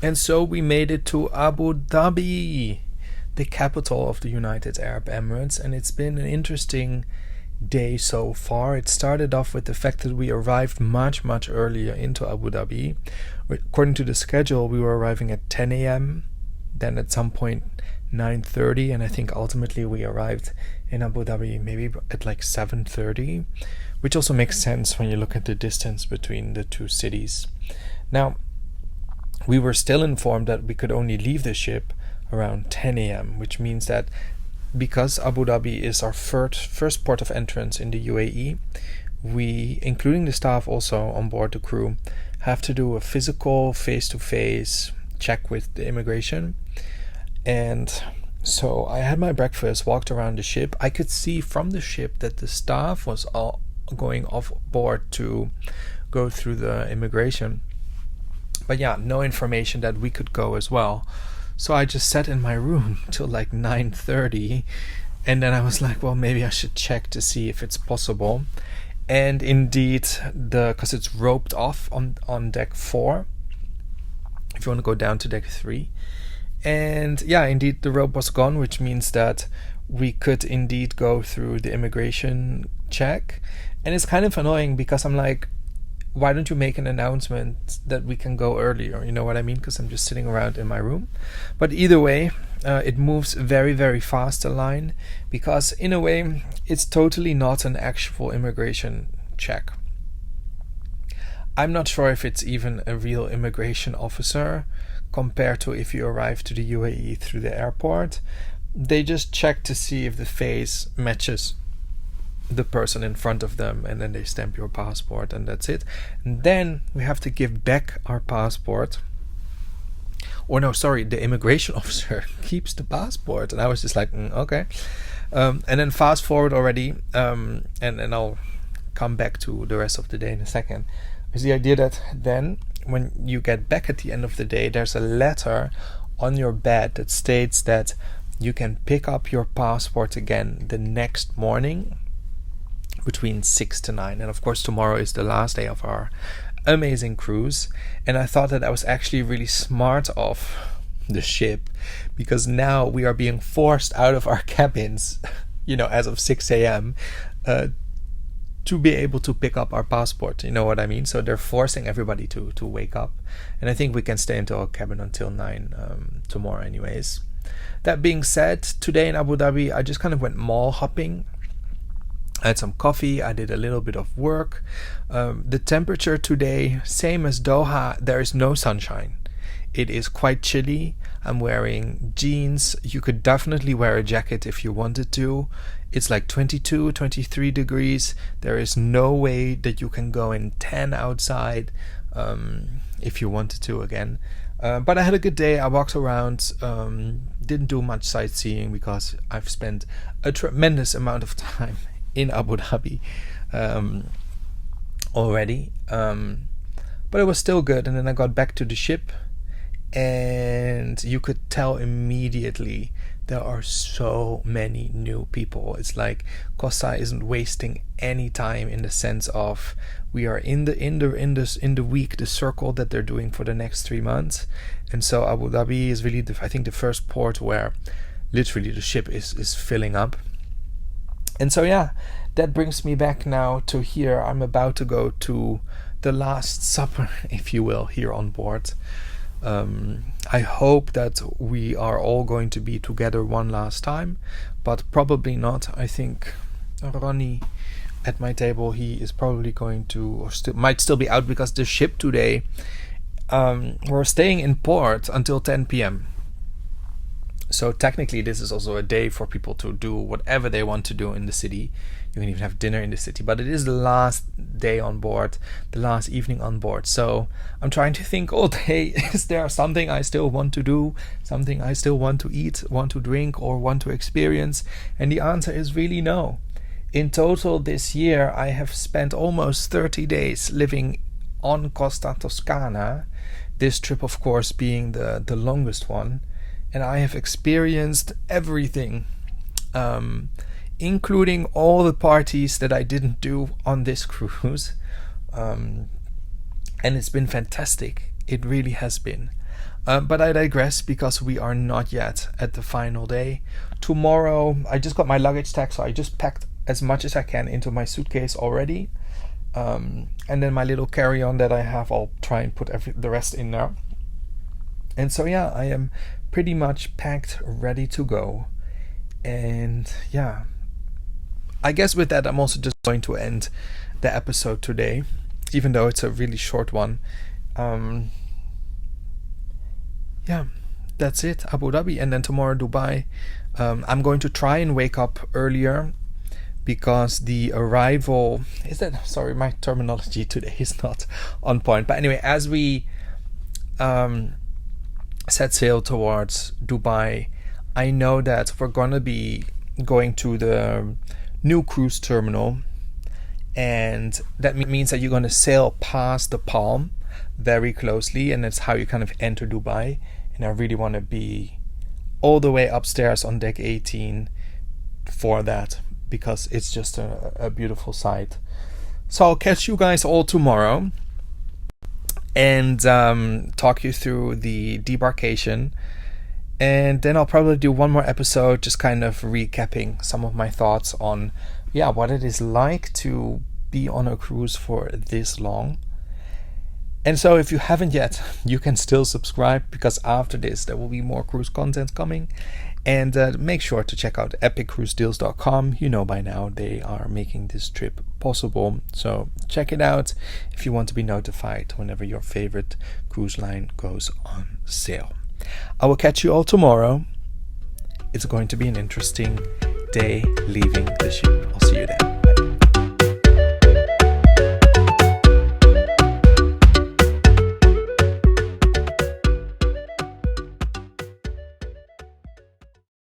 And so we made it to Abu Dhabi, the capital of the United Arab Emirates, and it's been an interesting day so far. It started off with the fact that we arrived much earlier into Abu Dhabi. According to the schedule, we were arriving at 10 a.m., then at some point 9:30, and I think ultimately we arrived in Abu Dhabi maybe at like 7:30, which also makes sense when you look at the distance between the two cities. Now, we were still informed that we could only leave the ship around 10 a.m., which means that because Abu Dhabi is our first port of entrance in the UAE, we, including the staff also on board the crew, have to do a physical face-to-face check with the immigration. And so I had my breakfast, walked around the ship. I could see from the ship that the staff was all going off board to go through the immigration. But yeah, no information that we could go as well. So I just sat in my room till like 9:30, and then I was like, well, maybe I should check to see if it's possible. And indeed, because it's roped off on deck 4, if you want to go down to deck 3. And yeah, indeed, the rope was gone, which means that we could indeed go through the immigration check. And it's kind of annoying because I'm like, why don't you make an announcement that we can go earlier? You know what I mean? Because I'm just sitting around in my room. But either way, it moves very fast, the line, because in a way, it's totally not an actual immigration check. I'm not sure if it's even a real immigration officer compared to if you arrive to the UAE through the airport. They just check to see if the face matches the person in front of them, and then they stamp your passport, and that's it. And then we have to give back our passport. Or no, sorry, the immigration officer keeps the passport. And I was just like, okay. And then fast forward already, and I'll come back to the rest of the day in a second, is the idea that then when you get back at the end of the day, there's a letter on your bed that states that you can pick up your passport again the next morning between 6 to 9. And of course, tomorrow is the last day of our amazing cruise. And I thought that was actually really smart of the ship, because now we are being forced out of our cabins, as of 6 a.m. To be able to pick up our passport. You know what I mean? So they're forcing everybody to wake up. And I think we can stay into our cabin until 9 tomorrow anyways. That being said, today in Abu Dhabi, I just kind of went mall hopping. I had some coffee, I did a little bit of work. The temperature today, same as Doha, there is no sunshine. It is quite chilly. I'm wearing jeans. You could definitely wear a jacket if you wanted to. It's like 22, 23 degrees. There is no way that you can go in 10 outside if you wanted to again. But I had a good day. I walked around, didn't do much sightseeing because I've spent a tremendous amount of time in Abu Dhabi already, but it was still good. And then I got back to the ship, and you could tell immediately there are so many new people. It's like Costa isn't wasting any time, in the sense of we are in the week, the circle that they're doing for the next 3 months. And so Abu Dhabi is really I think the first port where literally the ship is filling up. And so yeah, that brings me back now to here. I'm about to go to the last supper, if you will, here on board. I hope that we are all going to be together one last time, but probably not. I think Ronnie at my table, he is probably going to, or might still be out, because the ship today, we're staying in port until 10 p.m. So technically this is also a day for people to do whatever they want to do in the city. You can even have dinner in the city, but it is the last day on board, the last evening on board. So I'm trying to think all day, is there something I still want to do, something I still want to eat, want to drink, or want to experience? And the answer is really no. In total this year, I have spent almost 30 days living on Costa Toscana, this trip of course being the longest one. And I have experienced everything, including all the parties that I didn't do on this cruise. And it's been fantastic. It really has been. But I digress, because we are not yet at the final day. Tomorrow, I just got my luggage tag, so I just packed as much as I can into my suitcase already. And then my little carry-on that I have, I'll try and put the rest in there. And so yeah, I am pretty much packed, ready to go. And yeah, I guess with that, I'm also just going to end the episode today, even though it's a really short one. Yeah, that's it, Abu Dhabi, and then tomorrow Dubai. I'm going to try and wake up earlier, because the arrival sorry, my terminology today is not on point, but anyway, as we set sail towards Dubai, I know that we're gonna be going to the new cruise terminal, and that means that you're going to sail past the Palm very closely, and that's how you kind of enter Dubai. And I really want to be all the way upstairs on deck 18 for that, because it's just a beautiful sight. So I'll catch you guys all tomorrow and talk you through the debarkation, and then I'll probably do one more episode just kind of recapping some of my thoughts on what it is like to be on a cruise for this long. And so if you haven't yet, you can still subscribe, because after this there will be more cruise content coming. And make sure to check out epiccruisedeals.com. You know by now they are making this trip possible. So check it out if you want to be notified whenever your favorite cruise line goes on sale. I will catch you all tomorrow. It's going to be an interesting day leaving the ship. I'll see you then.